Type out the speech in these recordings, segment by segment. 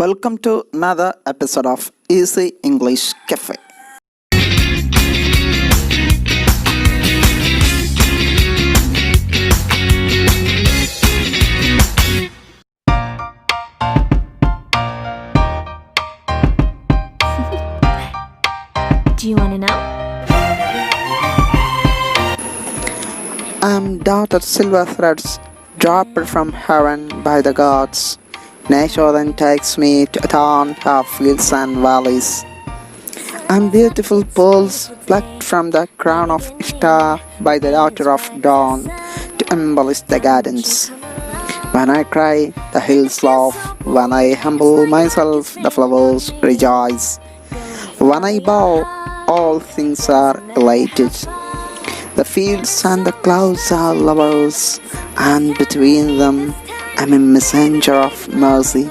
Welcome to another episode of Easy English Cafe. Do you want to know? I'm dotted silver threads dropped from heaven by the gods. Nature then takes me to adorn her fields and valleys. I'm beautiful pearls plucked from the crown of Ishtar by the daughter of dawn to embellish the gardens. When I cry, the hills laugh. When I humble myself, the flowers rejoice. When I bow, all things are elated. The fields and the clouds are lovers, and between them I'm a messenger of mercy.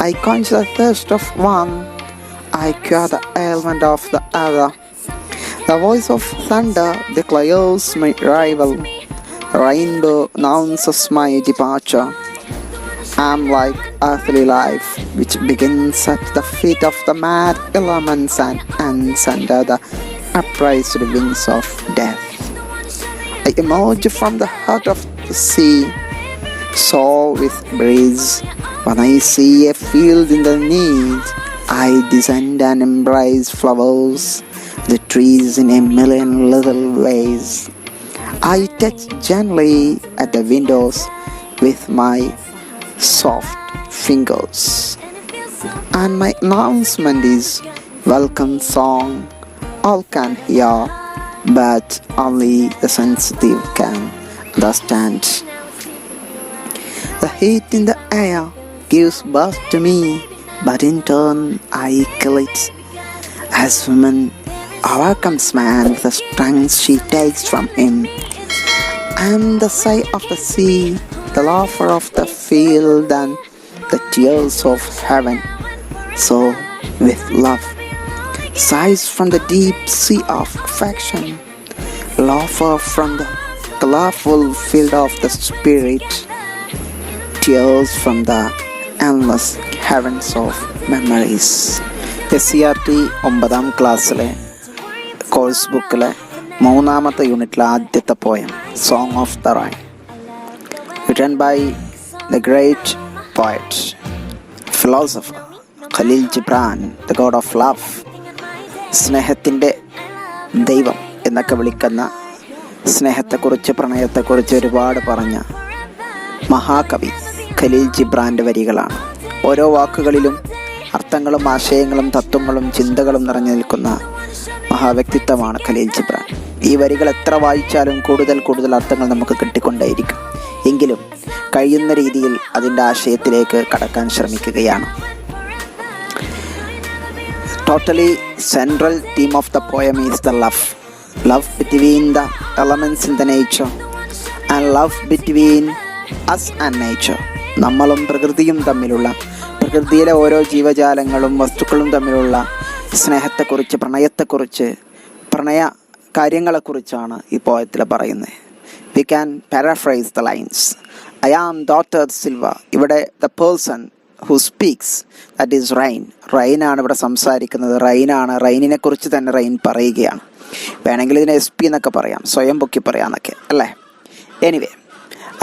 I quench the thirst of one, I cure the ailment of the other. The voice of thunder declares my arrival. The rainbow announces my departure. I'm like earthly life, which begins at the feet of the mad elements and ends under the upraised wings of death. I emerge from the heart of the sea, soar with breeze. When I see a field in the need, I descend and embrace flowers, the trees in a million little ways. I touch gently at the windows with my soft fingers, and my announcement is welcome song. All can hear, but only the sensitive can understand. The heat in the air gives birth to me, but in turn I kill it. As woman overcomes man with the strength she takes from him. I am the sigh of the sea, the laughter of the field, and the tears of heaven. So, with love, sighs from the deep sea of affection, laughter from the colorful field of the spirit, tears from the endless heavens of memories. SCRT 9ാം ക്ലാസ്സിലെ course ബുക്കിലെ 3ാമത്തെ യൂണിറ്റിലെ ആദ്യത്തെ poem song of the rain, written by the great poet, philosopher Khalil Gibran, the god of love, സ്നേഹത്തിൻ്റെ ദൈവം എന്നൊക്കെ വിളിക്കുന്ന, സ്നേഹത്തെക്കുറിച്ച് പ്രണയത്തെക്കുറിച്ച് ഒരുപാട് പറഞ്ഞ മഹാകവി ഖലീൽ ജിബ്രാൻ്റെ വരികളാണ്. ഓരോ വാക്കുകളിലും അർത്ഥങ്ങളും ആശയങ്ങളും തത്വങ്ങളും ചിന്തകളും നിറഞ്ഞു നിൽക്കുന്ന മഹാവ്യക്തിത്വമാണ് ഖലീൽ ജിബ്രാൻ. ഈ വരികൾ എത്ര വായിച്ചാലും കൂടുതൽ അർത്ഥങ്ങൾ നമുക്ക് കിട്ടിക്കൊണ്ടേയിരിക്കും. എങ്കിലും കഴിയുന്ന രീതിയിൽ അതിൻ്റെ ആശയത്തിലേക്ക് കടക്കാൻ ശ്രമിക്കുകയാണ്. Totally central theme of the poem is the love between the elements in the nature and love between us and nature. നമ്മളും പ്രകൃതിയും തമ്മിലുള്ള, പ്രകൃതിയിലെ ഓരോ ജീവജാലങ്ങളും വസ്തുക്കളും തമ്മിലുള്ള സ്നേഹത്തെക്കുറിച്ച്, പ്രണയത്തെക്കുറിച്ച്, പ്രണയ കാര്യങ്ങളെക്കുറിച്ചാണ് ഈ പോയത്തിൽ പറയുന്നത്. We can paraphrase the lines. I am daughter Silva. ഇവിടെ the person who speaks, that is rain. റൈനാണ് ഇവിടെ സംസാരിക്കുന്നത്. റൈനിനെ കുറിച്ച് തന്നെ റൈൻ പറയുകയാണ്. വേണമെങ്കിൽ ഇതിനെ SP എന്നൊക്കെ പറയാം, സ്വയം പൊക്കി പറയാമെന്നൊക്കെ അല്ലേ. Anyway,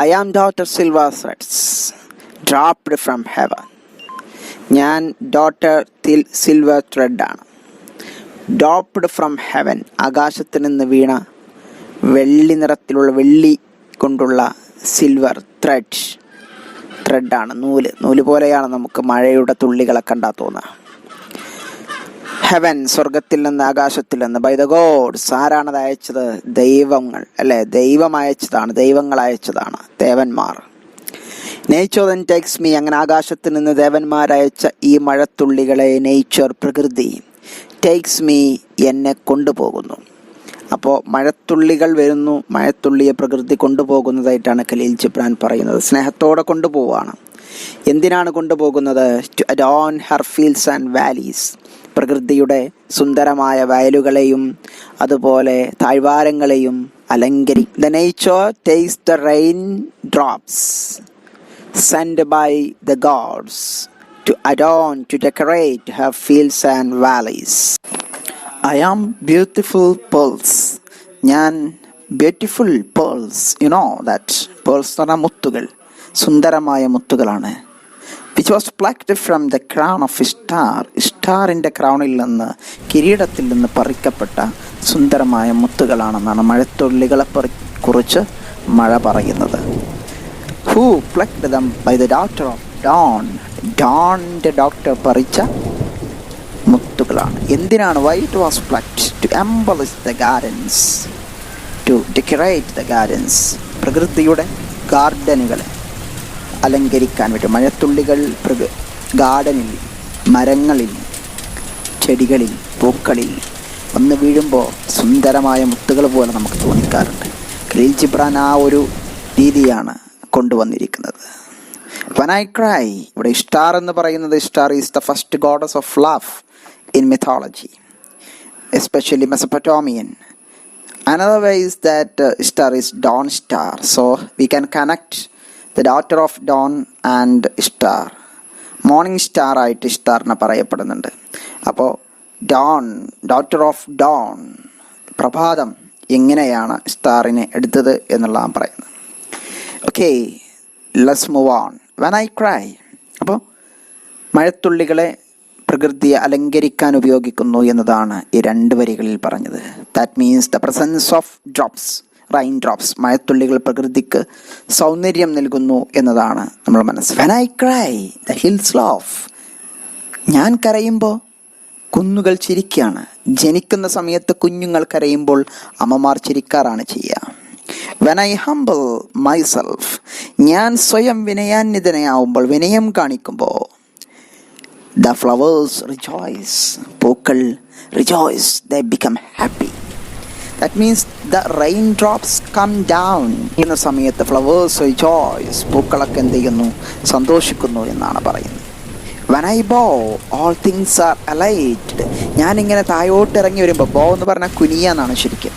I am daughter silver threads dropped from heaven. ഞാൻ ഡോട്ടർ സിൽവർ ത്രെഡാണ്. ഡ്രോപ്ഡ് ഫ്രം ഹെവൻ, ആകാശത്ത് നിന്ന് വീണ വെള്ളി നിറത്തിലുള്ള, വെള്ളി കൊണ്ടുള്ള സിൽവർ ത്രെഡാണ്. നൂല് പോലെയാണ് നമുക്ക് മഴയുടെ തുള്ളികളെ കണ്ടാൽ തോന്നുക. ഹെവൻ, സ്വർഗത്തിൽ നിന്ന്, ആകാശത്തിൽ നിന്ന്. ബൈ ദ ഗോഡ്സ്, ആരാണത് അയച്ചത്? ദൈവങ്ങൾ അല്ലേ, ദൈവം അയച്ചതാണ്, ദൈവങ്ങൾ അയച്ചതാണ്, ദേവന്മാർ. നേച്ചർ ദെൻ ടേക്സ് മീ, അങ്ങനെ ആകാശത്ത് നിന്ന് ദേവന്മാരയച്ച ഈ മഴത്തുള്ളികളെ നേച്ചർ, പ്രകൃതി, ടേക്സ് മീ, എന്നെ കൊണ്ടുപോകുന്നു. അപ്പോൾ മഴത്തുള്ളികൾ വരുന്നു, മഴത്തുള്ളിയെ പ്രകൃതി കൊണ്ടുപോകുന്നതായിട്ടാണ് ഖലീൽ ജിബ്രാൻ പറയുന്നത്. സ്നേഹത്തോടെ കൊണ്ടുപോവാണ്. എന്തിനാണ് കൊണ്ടുപോകുന്നത്? To adorn her fields and valleys, പ്രകൃതിയുടെ സുന്ദരമായ വയലുകളെയും അതുപോലെ താഴ്വാരങ്ങളെയും അലങ്കരിക്കും. The nature takes the rain drops sent by the gods to adorn, to decorate her fields and valleys. I am beautiful pearls. ഞാൻ beautiful pearls, you know that pearls എന്ന് പറഞ്ഞാൽ മുത്തുകൾ, സുന്ദരമായ മുത്തുകളാണ്. Which was plucked from the crown of star. സ്റ്റാറിൻ്റെ ക്രൗണിൽ നിന്ന്, കിരീടത്തിൽ നിന്ന് പറിക്കപ്പെട്ട സുന്ദരമായ മുത്തുകളാണെന്നാണ് മഴത്തുള്ളികളെ കുറിച്ച് മഴ പറയുന്നത്. Who plucked them by the doctor of dawn. ഡോണിൻ്റെ ഡോക്ടർ പറിച്ച മുത്തുകളാണ്. എന്തിനാണ്? Why it was plucked? To embellish the gardens, to decorate the gardens. പ്രകൃതിയുടെ ഗാർഡനുകളെ അലങ്കരിക്കാൻ വേണ്ടി. മഴത്തുള്ളികൾ ഗാർഡനിൽ, മരങ്ങളിൽ, ചെടികളിൽ, പൂക്കളിൽ വന്ന് വീഴുമ്പോൾ സുന്ദരമായ മുത്തുകൾ പോലെ നമുക്ക് തോന്നിക്കാറുണ്ട്. ഖലീൽ ജിബ്രാൻ ആ ഒരു രീതിയാണ് കൊണ്ടുവന്നിരിക്കുന്നത്. When I cry, ഇവിടെ ഇഷ്ടാർ എന്ന് പറയുന്നത്, Ishtar is the first goddess of love in mythology, especially Mesopotamian. Another way is that star is dawn star, so we can connect the daughter of dawn and star. Morning star ആയിട്ട് സ്റ്റാറിനെ പറയപ്പെടുന്നുണ്ട്. അപ്പോൾ Don, daughter of Don, പ്രഭാതം, എങ്ങനെയാണ് സ്റ്റാറിനെ എടുത്തത് എന്നുള്ളതാണ് പറയുന്നത്. Okay, let's move on. When I cry. അപ്പോൾ മഴത്തുള്ളികളെ പ്രകൃതിയെ അലങ്കരിക്കാൻ ഉപയോഗിക്കുന്നു എന്നതാണ് ഈ രണ്ട് വരികളിൽ പറഞ്ഞത്. That means the presence of drops, rain drops. മഴത്തുള്ളികൾ പ്രകൃതിക്ക് സൗന്ദര്യം നൽകുന്നു എന്നതാണ് നമ്മൾ മനസ്സിലാക്കുക. When I cry the hills laugh. ഞാൻ കരയുമ്പോൾ കുന്നുകൾ ചിരിക്കുകയാണ്. ജനിക്കുന്ന സമയത്ത് കുഞ്ഞുങ്ങൾ കരയുമ്പോൾ അമ്മമാർ ചിരിക്കാറാണ് ചെയ്യുക. When I humble myself. ഞാൻ സ്വയം വിനയാന്വിതനാവുമ്പോൾ, വിനയം കാണിക്കുമ്പോൾ, the flowers rejoice. പൂക്കൾ rejoice, they become happy. That means the raindrops come down. എന്ന സമയത്ത് flowers rejoice, പൂക്കളൊക്കെ എന്ത് ചെയ്യുന്നു? സന്തോഷിക്കുന്നു എന്നാണ് പറയുന്നത്. When I bow, all things are alight. ഞാനിങ്ങനെ താഴോട്ടിറങ്ങി വരുമ്പോൾ, ബോ എന്ന് പറഞ്ഞാൽ കുനിയ എന്നാണ് ശരിക്കും.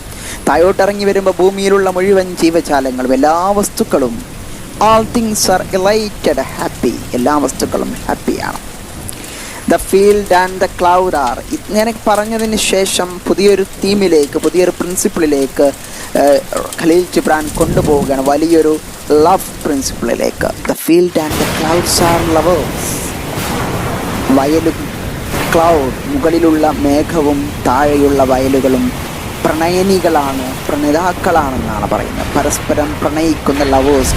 താഴോട്ടിറങ്ങി വരുമ്പോൾ ഭൂമിയിലുള്ള മുഴുവൻ ജീവജാലങ്ങളും, എല്ലാ വസ്തുക്കളും, all things are elated, happy. എല്ലാ വസ്തുക്കളും ഹാപ്പിയാണ്. The field and the cloud are. ഇങ്ങനെ പറഞ്ഞതിന് ശേഷം പുതിയൊരു തീമിലേക്ക്, പുതിയൊരു പ്രിൻസിപ്പിളിലേക്ക് ഖലീൽ ജിബ്രാൻ കൊണ്ടുപോവുകയാണ്, വലിയൊരു ലവ് പ്രിൻസിപ്പിളിലേക്ക്. The field and the clouds are lovers. വയലും ക്ലൗഡ്, മുകളിലുള്ള മേഘവും താഴെയുള്ള വയലുകളും പ്രണയനികളാണ്, പ്രണയിതാക്കളാണെന്നാണ് പറയുന്നത്. പരസ്പരം പ്രണയിക്കുന്ന ലവേഴ്സ്,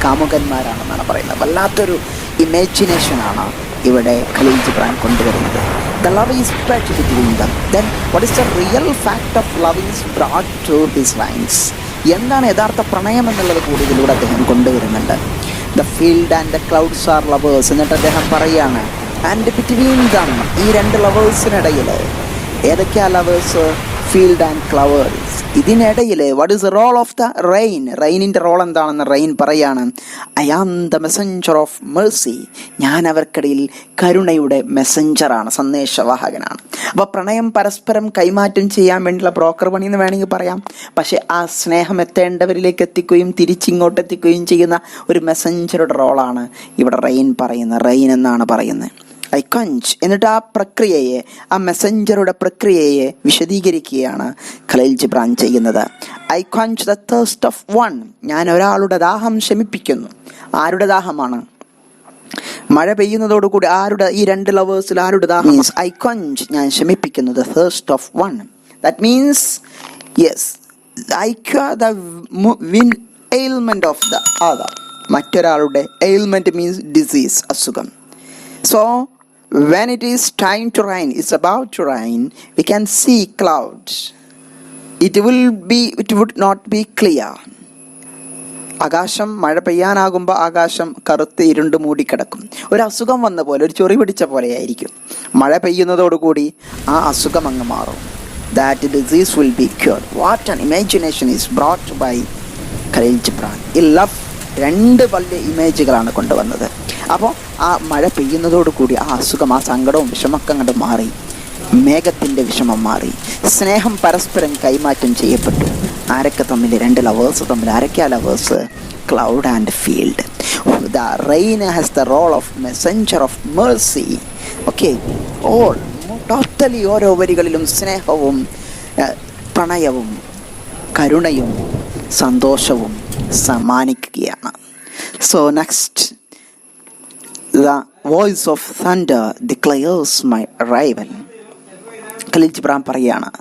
കാമുകന്മാരാണെന്നാണ് പറയുന്നത്. വല്ലാത്തൊരു ഇമാജിനേഷനാണ് ഇവിടെ ഖലീൽ ജിബ്രാൻ കൊണ്ടുവരുന്നത്. The love is spread between them. Then what is the real fact of love is brought to his lines. എന്താണ് യഥാർത്ഥ പ്രണയം എന്നുള്ളത് കൂടി ഇതിലൂടെ അദ്ദേഹം കൊണ്ടുവരുന്നുണ്ട്. The field and the clouds are lovers. എന്നിട്ട് അദ്ദേഹം പറയാണ്, ആൻഡ് ബിറ്റ്വീൻ ദം, ഈ രണ്ട് ലവേഴ്സിനിടയിൽ. ഏതൊക്കെയാ ലവേഴ്സ്? Field and clovers. ഇതിനിടയിൽ what is the role of the rain? റെയിനിൻ്റെ റോൾ എന്താണെന്ന് റെയിൻ പറയാണ്, I am the messenger of mercy. ഞാൻ അവർക്കിടയിൽ കരുണയുടെ മെസ്സഞ്ചറാണ്, സന്ദേശവാഹകനാണ്. അപ്പോൾ പ്രണയം പരസ്പരം കൈമാറ്റം ചെയ്യാൻ വേണ്ടിയുള്ള ബ്രോക്കർ പണി എന്ന് വേണമെങ്കിൽ പറയാം. പക്ഷേ ആ സ്നേഹം എത്തേണ്ടവരിലേക്ക് എത്തിക്കുകയും തിരിച്ചിങ്ങോട്ട് എത്തിക്കുകയും ചെയ്യുന്ന ഒരു മെസ്സഞ്ചറുടെ റോളാണ് ഇവിടെ റെയിൻ പറയുന്നത്. റെയിൻ എന്നാണ് പറയുന്നത്. I quench. എന്നിട്ട് ആ പ്രക്രിയയെ, ആ മെസ്സഞ്ചറുടെ പ്രക്രിയയെ വിശദീകരിക്കുകയാണ് ഖലീൽ ജിബ്രാൻ ചെയ്യുന്നത്. I quench the thirst of one. ഞാൻ ഒരാളുടെ ദാഹം ശമിപ്പിക്കുന്നു. ആരുടെ ദാഹമാണ്? മഴ പെയ്യുന്നതോടുകൂടി ആരുടെ, ഈ രണ്ട് ലവേഴ്സിൽ ആരുടെ ദാഹം? മീൻസ് ഐ കഞ്ച്, ഞാൻ ശമിപ്പിക്കുന്നു. The thirst of one. That means yes, I cure the ailment of the other. മറ്റൊരാളുടെ ailment means disease, അസുഖം. So when it is time to rain, it's about to rain, we can see clouds. It would not be clear. ആകാശം, മഴ പെയ്യാനാകുമ്പോൾ ആകാശം കറുത്ത് ഇരുണ്ട് മൂടിക്കിടക്കും. ഒരു അസുഖം വന്ന പോലെ, ഒരു ചൊറി പിടിച്ച പോലെയായിരിക്കും. മഴ പെയ്യുന്നതോടുകൂടി ആ അസുഖം അങ്ങ് മാറും. That disease will be cured. What an imagination is brought by Khaleel Gibran. ഈ ലവ് രണ്ട് വലിയ ഇമേജുകളാണ് കൊണ്ടുവന്നത്. അപ്പോൾ ആ മഴ പെയ്യുന്നതോടുകൂടി ആ അസുഖം, ആ സങ്കടവും വിഷമൊക്കെ അങ്ങോട്ട് മാറി. മേഘത്തിൻ്റെ വിഷമം മാറി. സ്നേഹം പരസ്പരം കൈമാറ്റം ചെയ്യപ്പെട്ടു. ആരൊക്കെ തമ്മിൽ? രണ്ട് ലവേഴ്സ് തമ്മിൽ. ആരൊക്കെയാ lovers? Cloud and field. the rain has the role of messenger of mercy. Okay, all totally ഓരോ വരികളിലും സ്നേഹവും പ്രണയവും കരുണയും സന്തോഷവും സമ്മാനിക്കുകയാണ്. So next, the voice of thunder declares my arrival. Khalil Gibran പറയാണ്,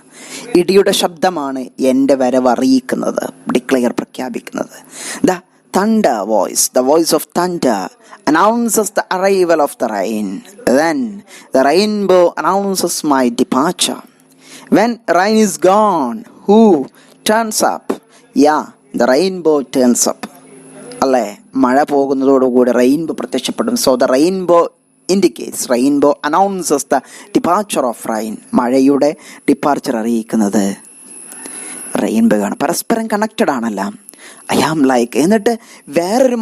ഇടിയുടെ ശബ്ദമാണ് എൻ്റെ വരവ് അറിയിക്കുന്നത്, ഡിക്ലെയർ പ്രഖ്യാപിക്കുന്നത്. The thunder voice, the voice of thunder announces the arrival of the rain. Then the rainbow announces my departure. When rain is gone, who turns up? Yeah, the rainbow turns up. അല്ലേ, മഴ പോകുന്നതോടുകൂടി rainbow പ്രത്യക്ഷപ്പെടും. So the rainbow indicates, rainbow announces the departure of rain. മഴയുടെ departure അറിയിക്കുന്നത് rainbow ആണ്. പരസ്പരം connected ആണല്ല. I am like, എന്നിട്ട്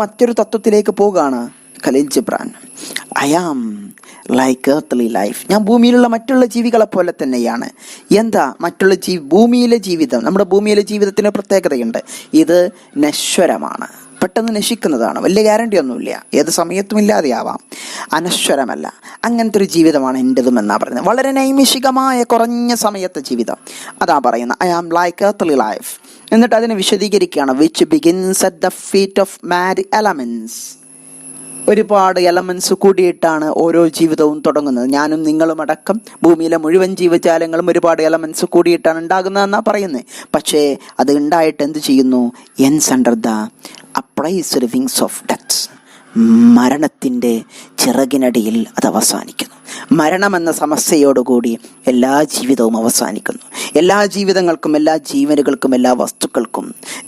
മറ്റൊരു തത്വത്തിലേക്ക് പോവുകയാണ് Khalil Gibran. I am like earthly life. ഞാൻ ഭൂമിയിലുള്ള മറ്റുള്ള ജീവികളെ പോലെ തന്നെയാണ്. എന്താ മറ്റുള്ള ഭൂമിയിലെ ജീവിതം? നമ്മുടെ ഭൂമിയിലെ ജീവിതത്തിന് പ്രത്യേകതയുണ്ട്. ഇത് നശ്വരമാണ്, പെട്ടെന്ന് നശിക്കുന്നതാണ്, വലിയ ഗ്യാരണ്ടി ഒന്നുമില്ല, ഏത് സമയത്തും ഇല്ലാതെയാവാം. അനശ്വരമല്ല, അങ്ങനത്തെ ഒരു ജീവിതമാണ് എൻ്റെതും എന്നാ പറയുന്നത്. വളരെ നൈമിഷികമായ കുറഞ്ഞ സമയത്തെ ജീവിതം അതാ പറയുന്നത്. I am like earthly life. എന്നിട്ട് അതിനെ വിശദീകരിക്കുകയാണ്. Which begins at the feet of mad elements. ഒരുപാട് എലമെന്റ്സ് കൂടിയിട്ടാണ് ഓരോ ജീവിതവും തുടങ്ങുന്നത്. ഞാനും നിങ്ങളും അടക്കം ഭൂമിയിലെ മുഴുവൻ ജീവജാലങ്ങളും ഒരുപാട് എലമെന്റ്സ് കൂടിയിട്ടാണ് ഉണ്ടാകുന്നതെന്നാണ് പറയുന്നത്. പക്ഷേ അത് ഉണ്ടായിട്ട് എന്ത് ചെയ്യുന്നു? Ends under the upraised wings of death. മരണത്തിൻ്റെ ചിറകിനടിയിൽ അത് അവസാനിക്കുന്നു. മരണമെന്ന സമസ്യയോടുകൂടി എല്ലാ ജീവിതവും അവസാനിക്കുന്നു. എല്ലാ ജീവിതങ്ങൾക്കും, എല്ലാ ജീവനുകൾക്കും, എല്ലാ വസ്തുക്കൾക്കും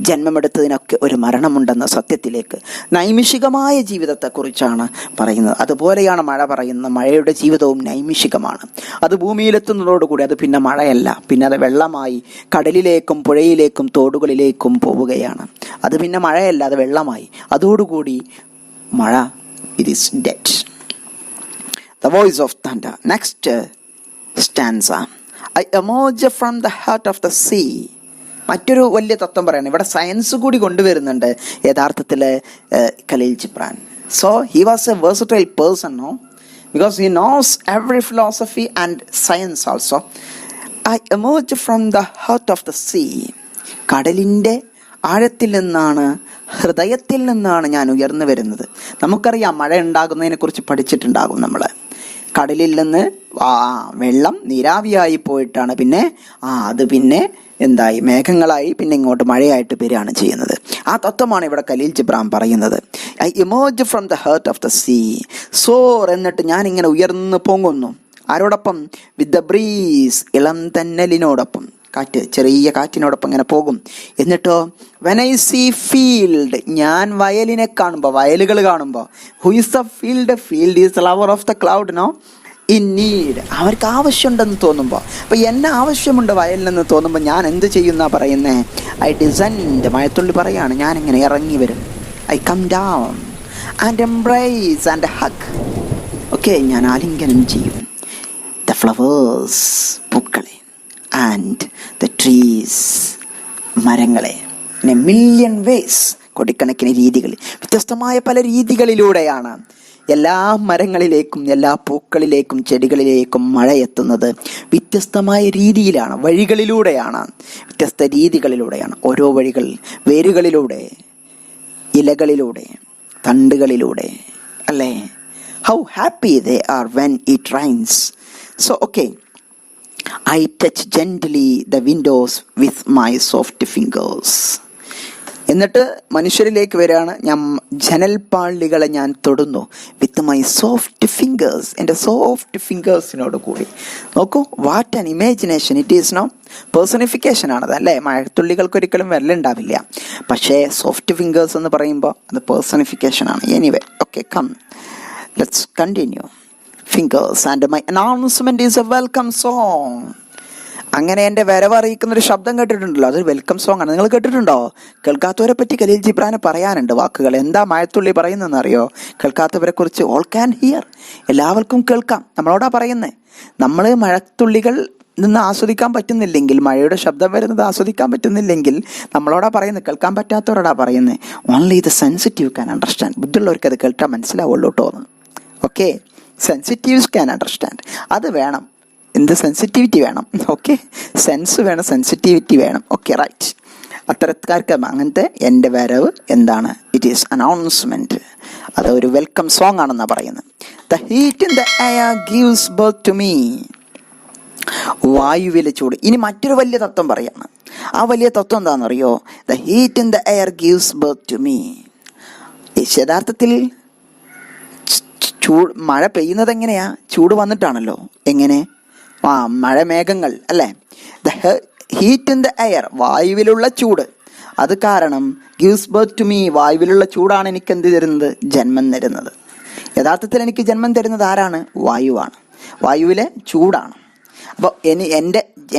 ജന്മമെടുത്തതിനൊക്കെ ഒരു മരണമുണ്ടെന്ന സത്യത്തിലേക്ക്, നൈമിഷികമായ ജീവിതത്തെക്കുറിച്ചാണ് പറയുന്നത്. അതുപോലെയാണ് മഴ പറയുന്നത്. മഴയുടെ ജീവിതവും നൈമിഷികമാണ്. അത് ഭൂമിയിലെത്തുന്നതോടുകൂടി അത് പിന്നെ മഴയല്ല, പിന്നെ അത് വെള്ളമായി കടലിലേക്കും പുഴയിലേക്കും തോടുകളിലേക്കും പോവുകയാണ്. അത് പിന്നെ മഴയല്ല, അത് വെള്ളമായി. അതോടുകൂടി മഴ, it is dead. The voice of thunder. Next stanza. I emerge from the heart of the sea. മറ്റൊരു വലിയ തത്വം പറയണം. ഇവിടെ സയൻസ് കൂടി കൊണ്ടുവരുന്നുണ്ട് യഥാർത്ഥത്തിൽ Khalil Gibran. So he was a versatile person, no? Because he knows every philosophy and science also. I emerge from the heart of the sea. കടലിൻ്റെ ആഴത്തിൽ നിന്നാണ്, ഹൃദയത്തിൽ നിന്നാണ് ഞാൻ ഉയർന്നു വരുന്നത്. നമുക്കറിയാം, മഴ ഉണ്ടാകുന്നതിനെ കുറിച്ച് പഠിച്ചിട്ടുണ്ടാകും നമ്മൾ. കടലിൽ നിന്ന് വെള്ളം നീരാവിയായി പോയിട്ടാണ് പിന്നെ അത് പിന്നെ എന്തായി, മേഘങ്ങളായി, പിന്നെ ഇങ്ങോട്ട് മഴയായിട്ട് വരികയാണ് ചെയ്യുന്നത്. ആ തത്വമാണ് ഇവിടെ ഖലീൽ ജിബ്രാൻ പറയുന്നത്. I emerge from the heart of the sea. Soar, എന്നിട്ട് ഞാൻ ഇങ്ങനെ ഉയർന്നു പൊങ്ങുന്നു. ആരോടൊപ്പം? വിത്ത് ദ ബ്രീസ്, ഇളം തന്നലിനോടൊപ്പം. കാറ്റ്, ചെറിയ കാറ്റിനോടൊപ്പം ഇങ്ങനെ പോകും. എന്നിട്ടോ വെൻ ഐ സീ ഫീൽഡ്, ഞാൻ വയലിനെ കാണുമ്പോൾ, വയലുകൾ കാണുമ്പോൾ, who is the field? Field is lover of the cloud, no? In need, അവർക്ക് ആവശ്യമുണ്ടെന്ന് തോന്നുമ്പോൾ, അപ്പോൾ എന്നെ ആവശ്യമുണ്ട് വയലിനെന്ന് തോന്നുമ്പോൾ ഞാൻ എന്ത് ചെയ്യുന്ന പറയുന്നത്? ഐ ഡിസെൻഡ്, മഴത്തുള്ളി പറയാണ്, ഞാനിങ്ങനെ ഇറങ്ങി വരും. I come down and embrace and hug. Okay, ഞാൻ ആലിംഗനം ചെയ്യും ദ ഫ്ലവേഴ്സ്, പൂക്കളെ, ആൻഡ് ദ ട്രീസ്, മരങ്ങളെ. ഇൻ എ മില്യൺ വേസ്, കോടിക്കണക്കിന് രീതികളിൽ, വ്യത്യസ്തമായ പല രീതികളിലൂടെയാണ് എല്ലാ മരങ്ങളിലേക്കും, എല്ലാ പൂക്കളിലേക്കും, ചെടികളിലേക്കും മഴ എത്തുന്നത്. വ്യത്യസ്തമായ രീതിയിലാണ്, വഴികളിലൂടെയാണ്, വ്യത്യസ്ത രീതികളിലൂടെയാണ്. ഓരോ വഴികൾ, വേരുകളിലൂടെ, ഇലകളിലൂടെ, തണ്ടുകളിലൂടെ, അല്ലേ? How happy they are when it Reigns. So okay, I touch gently the windows with my soft fingers. എന്നിട്ട് മനുഷ്യരിലേക്ക് വരികയാണ്. ഞാൻ ജനൽപ്പാളികളെ ഞാൻ തൊടുന്നു. വിത്ത് മൈ സോഫ്റ്റ് ഫിംഗേഴ്സ്, എൻ്റെ സോഫ്റ്റ് ഫിംഗേഴ്സിനോട് കൂടി. നോക്കൂ, what an imagination it is. No, personification ആണത്, അല്ലേ? മഴത്തുള്ളികൾക്ക് ഒരിക്കലും വിരലുണ്ടാവില്ല. പക്ഷേ സോഫ്റ്റ് ഫിംഗേഴ്സ് എന്ന് പറയുമ്പോൾ അത് പേഴ്സണിഫിക്കേഷൻ ആണ്. Anyway, okay, come, let's continue. Fingers and my announcement is a welcome song. അങ്ങനെ എൻ്റെ വരവ് അറിയിക്കുന്നൊരു ശബ്ദം കേട്ടിട്ടുണ്ടല്ലോ, അതൊരു വെൽക്കം സോങ് ആണ്. നിങ്ങൾ കേട്ടിട്ടുണ്ടോ? കേൾക്കാത്തവരെ പറ്റി ഖലീൽ ജിബ്രാന് പറയാനുണ്ട് വാക്കുകൾ. എന്താ മഴത്തുള്ളി പറയുന്നതെന്ന് അറിയോ? കേൾക്കാത്തവരെ കുറിച്ച് ഓൾ ക്യാൻ ഹിയർ, എല്ലാവർക്കും കേൾക്കാം. നമ്മളോടാ പറയുന്നത്. നമ്മൾ മഴത്തുള്ളികൾ നിന്ന് ആസ്വദിക്കാൻ പറ്റുന്നില്ലെങ്കിൽ, മഴയുടെ ശബ്ദം വരുന്നത് ആസ്വദിക്കാൻ പറ്റുന്നില്ലെങ്കിൽ നമ്മളോടാ പറയുന്നത്, കേൾക്കാൻ പറ്റാത്തവരോടാ പറയുന്നത്. Only the sensitive can understand. ബുദ്ധിയുള്ളവർക്ക് അത് കേൾക്കാൻ മനസ്സിലാവുള്ളൂ കേട്ടോ എന്ന്. Okay, sensitives can understand. അത് വേണം, എന്ത് സെൻസിറ്റിവിറ്റി വേണം. ഓക്കെ, സെൻസ് വേണം, സെൻസിറ്റിവിറ്റി വേണം. Okay, right. അത്തരക്കാർക്ക് അങ്ങനത്തെ എൻ്റെ വരവ് എന്താണ്? It is announcement. അത് ഒരു വെൽക്കം സോങ് ആണെന്നാണ് പറയുന്നത്. The heat in the air gives birth to me. വായുവിലെ ചൂട്. ഇനി മറ്റൊരു വലിയ തത്വം പറയാണ്. ആ വലിയ തത്വം എന്താണെന്നറിയോ? The heat in the air gives birth to me. യഥാർത്ഥത്തിൽ മഴ പെയ്യുന്നത് എങ്ങനെയാ? ചൂട് വന്നിട്ടാണല്ലോ. എങ്ങനെ? മഴമേഘങ്ങൾ അല്ലേ? The heat in the air, വായുവിലുള്ള ചൂട്. അത് കാരണം ഗീവ്സ് ബർത്ത് ടു മീ, വായുവിലുള്ള ചൂടാണ് എനിക്ക് എന്ത് തരുന്നത്? ജന്മം തരുന്നത്. യഥാർത്ഥത്തിൽ എനിക്ക് ജന്മം തരുന്നത് ആരാണ്? വായുവാണ്. വായുവിലെ ചൂടാണ്. അപ്പോൾ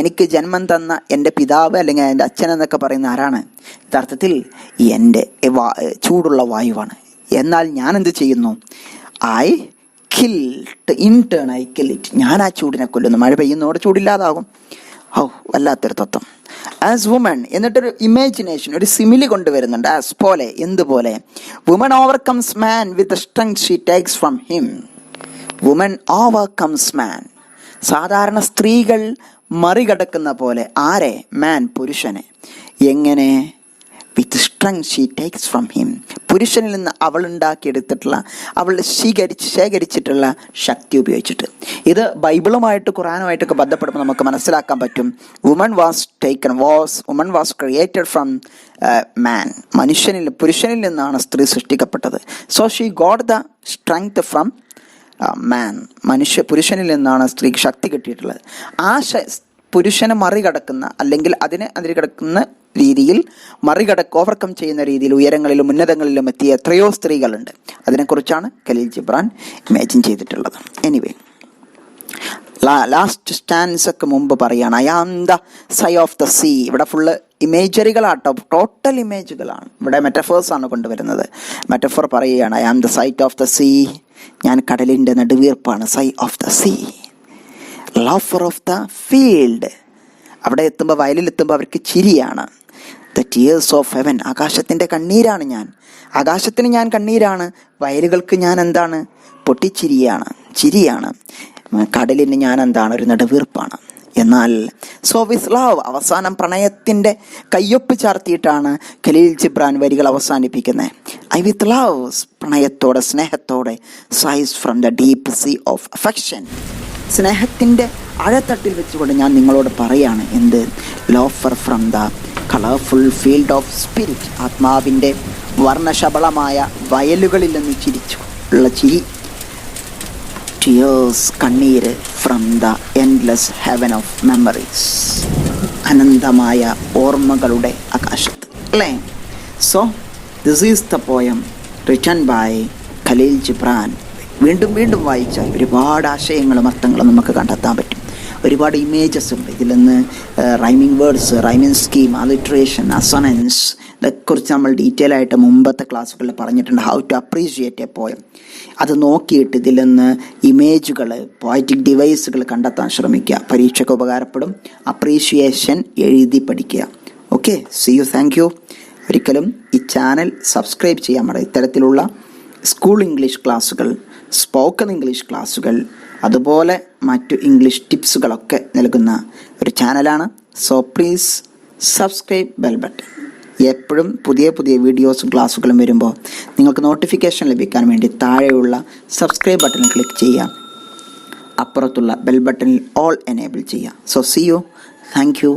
എനിക്ക് ജന്മം തന്ന എൻ്റെ പിതാവ് അല്ലെങ്കിൽ എൻ്റെ അച്ഛൻ എന്നൊക്കെ പറയുന്ന ആരാണ്? യഥാർത്ഥത്തിൽ എൻ്റെ ചൂടുള്ള വായുവാണ്. എന്നാൽ ഞാൻ എന്ത് ചെയ്യുന്നു? I killed, in turn I kill it. ഞാൻ ആ ചൂടിനെ കൊല്ലുന്നു. മഴ പെയ്യുന്നതോടെ ചൂടില്ലാതാകും. വല്ലാത്തൊരു തത്വം. ആസ് വുമൺ, എന്നിട്ടൊരു ഇമാജിനേഷൻ, ഒരു സിമിലി കൊണ്ടുവരുന്നുണ്ട്. ആസ് പോലെ, എന്തുപോലെ? Woman overcomes man with the strength she takes from him. Woman overcomes man. സാധാരണ സ്ത്രീകൾ മറികടക്കുന്ന പോലെ ആരെ? മാൻ, പുരുഷനെ. എങ്ങനെ? With strength she takes from him. പുരുഷനിൽ നിന്ന് അവൾ ഉണ്ടാക്കിയെടുത്തിട്ടുള്ള, അവൾ ശേഖരിച്ചിട്ടുള്ള ശക്തി ഉപയോഗിച്ചിട്ട്. ഇത് ബൈബിളുമായിട്ട് ഖുറാനുമായിട്ടൊക്കെ ബന്ധപ്പെടുമ്പോൾ നമുക്ക് മനസ്സിലാക്കാൻ പറ്റും. Woman was created from man. പുരുഷനിൽ നിന്നാണ് സ്ത്രീ സൃഷ്ടിക്കപ്പെട്ടത്. So she got the strength from man. പുരുഷനിൽ നിന്നാണ് സ്ത്രീക്ക് ശക്തി കിട്ടിയിട്ടുള്ളത്. ആ പുരുഷനെ മറികടക്കുന്ന, അല്ലെങ്കിൽ അതിനെ കിടക്കുന്ന രീതിയിൽ ഓവർകം ചെയ്യുന്ന രീതിയിൽ ഉയരങ്ങളിലും ഉന്നതങ്ങളിലും എത്തിയ എത്രയോ സ്ത്രീകളുണ്ട്. അതിനെക്കുറിച്ചാണ് ഖലീൽ ജിബ്രാൻ ഇമാജിൻ ചെയ്തിട്ടുള്ളത്. എനിവേ, ലാസ്റ്റ് സ്റ്റാൻസൊക്കെ മുമ്പ് പറയാണ് I am the sigh of the sea. ഇവിടെ ഫുള്ള് ഇമേജറികളാട്ടോ, ടോട്ടൽ ഇമേജുകളാണ്. ഇവിടെ മെറ്റഫേഴ്സാണ് കൊണ്ടുവരുന്നത്. മെറ്റഫോർ പറയുകയാണ് I am the sight of the sea. ഞാൻ കടലിൻ്റെ നെടുവീർപ്പാണ്. Sigh of the sea, lover of the field. അവിടെ എത്തുമ്പോൾ, വയലിലെത്തുമ്പോൾ അവർക്ക് ചിരിയാണ്. ദ ടിയേഴ്സ് ഓഫ് ഹെവൻ, ആകാശത്തിൻ്റെ കണ്ണീരാണ് ഞാൻ. ആകാശത്തിന് ഞാൻ കണ്ണീരാണ്, വയലുകൾക്ക് ഞാൻ എന്താണ്? ചിരിയാണ്. കടലിന് ഞാൻ എന്താണ്? ഒരു നെടുവീർപ്പാണ്. എന്നാൽ സോ വിത്ത് ലവ്, അവസാനം പ്രണയത്തിൻ്റെ കയ്യൊപ്പ് ചാർത്തിയിട്ടാണ് ഖലീൽ ജിബ്രാൻ വരികൾ അവസാനിപ്പിക്കുന്നത്. ഐ വിത്ത് ലവ്, പ്രണയത്തോടെ, സ്നേഹത്തോടെ. Sighs from the deep sea of affection, സ്നേഹത്തിൻ്റെ ആഴത്തട്ടിൽ വെച്ചുകൊണ്ട് ഞാൻ നിങ്ങളോട് പറയാണ്. എന്ത്? Laughter from the colourful field of spirit, ആത്മാവിൻ്റെ വർണ്ണശബളമായ വയലുകളിൽ നിന്ന് ചിരിച്ചുള്ള ചിരി. ടിയേഴ്സ്, കണ്ണീര്. From the endless heaven of memories, അനന്തമായ ഓർമ്മകളുടെ ആകാശത്ത്, അല്ലേ? So this is the poem written by Khalil Gibran. വീണ്ടും വായിച്ചാൽ ഒരുപാട് ആശയങ്ങളും അർത്ഥങ്ങളും നമുക്ക് കണ്ടെത്താൻ പറ്റും. ഒരുപാട് ഇമേജസ് ഉണ്ട് ഇതിൽ നിന്ന്. Rhyming words, rhyming scheme, alliteration, assonance, ഇതേക്കുറിച്ച് നമ്മൾ ഡീറ്റെയിൽ ആയിട്ട് മുമ്പത്തെ ക്ലാസ്സുകളിൽ പറഞ്ഞിട്ടുണ്ട്. How to appreciate a poem. അത് നോക്കിയിട്ട് ഇതിൽ നിന്ന് ഇമേജുകൾ, പോയറ്റിക് ഡിവൈസുകൾ കണ്ടെത്താൻ ശ്രമിക്കുക. പരീക്ഷയ്ക്ക് ഉപകാരപ്പെടും. അപ്രീഷിയേഷൻ എഴുതി പഠിക്കുക. Okay, see you, thank you. ഒരിക്കലും ഈ ചാനൽ സബ്സ്ക്രൈബ് ചെയ്യാൻ പാടില്ല. ഇത്തരത്തിലുള്ള സ്കൂൾ ഇംഗ്ലീഷ് ക്ലാസ്സുകൾ, സ്പോക്കൺ ഇംഗ്ലീഷ് ക്ലാസ്സുകൾ, അതുപോലെ മറ്റു ഇംഗ്ലീഷ് ടിപ്സുകളൊക്കെ നൽകുന്ന ഒരു ചാനലാണ്. So please subscribe bell button. എപ്പോഴും പുതിയ വീഡിയോസും ക്ലാസ്സുകളും വരുമ്പോൾ നിങ്ങൾക്ക് നോട്ടിഫിക്കേഷൻ ലഭിക്കാൻ വേണ്ടി താഴെയുള്ള സബ്സ്ക്രൈബ് ബട്ടണിൽ ക്ലിക്ക് ചെയ്യുക. അപ്പുറത്തുള്ള ബെൽ ബട്ടണിൽ ഓൾ എനേബിൾ ചെയ്യുക. So see you, thank U.